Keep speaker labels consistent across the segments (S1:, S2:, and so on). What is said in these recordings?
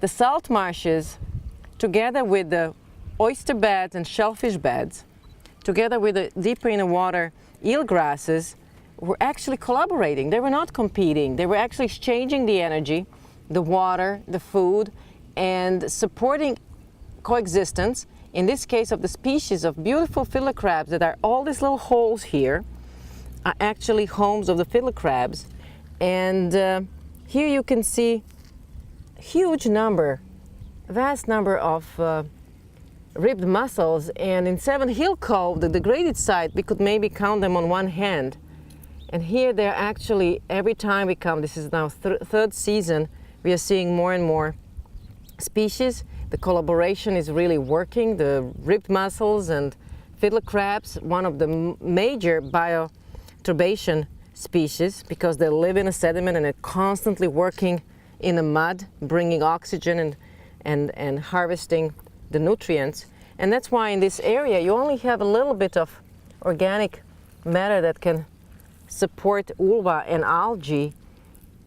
S1: The salt marshes, together with the oyster beds and shellfish beds, together with the deeper in the water eelgrasses, were actually collaborating. They were not competing. They were actually exchanging the energy, the water, the food, and supporting coexistence, in this case of the species of beautiful fiddler crabs that are all these little holes here are actually homes of the fiddler crabs. And here you can see huge number, vast number of ribbed mussels, and in Seven Hill Cove, the degraded site, we could maybe count them on one hand. And here they're actually, every time we come, this is now third season, we are seeing more and more species. The collaboration is really working. The ribbed mussels and fiddler crabs, one of the major bioturbation species, because they live in a sediment and are constantly working in the mud, bringing oxygen and harvesting the nutrients. And that's why in this area you only have a little bit of organic matter that can support ulva and algae,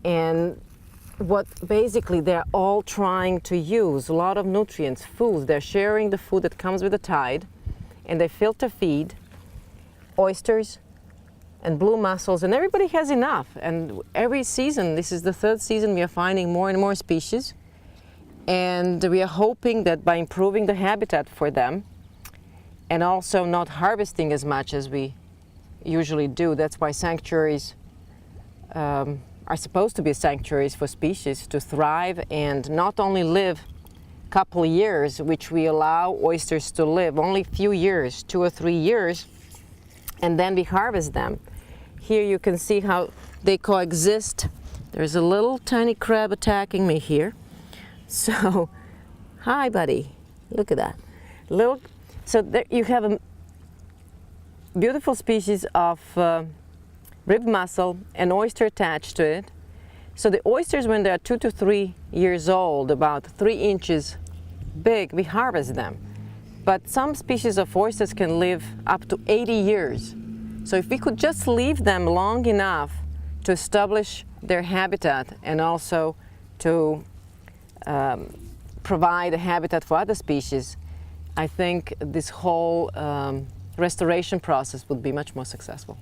S1: and what basically they're all trying to use a lot of nutrients, foods. They're sharing the food that comes with the tide, and they filter feed oysters and blue mussels, and everybody has enough. And every season, this is the third season, we are finding more and more species, and we are hoping that by improving the habitat for them and also not harvesting as much as we usually do. That's why sanctuaries are supposed to be sanctuaries for species to thrive and not only live a couple of years, which we allow oysters to live, only a few years, 2 or 3 years, and then we harvest them. Here you can see how they coexist. There's a little tiny crab attacking me here. So, hi buddy, look at that. So there you have a beautiful species of ribbed mussel and oyster attached to it. So the oysters, when they're 2 to 3 years old, about 3 inches big, we harvest them. But some species of oysters can live up to 80 years. So if we could just leave them long enough to establish their habitat and also to provide a habitat for other species, I think this whole restoration process would be much more successful.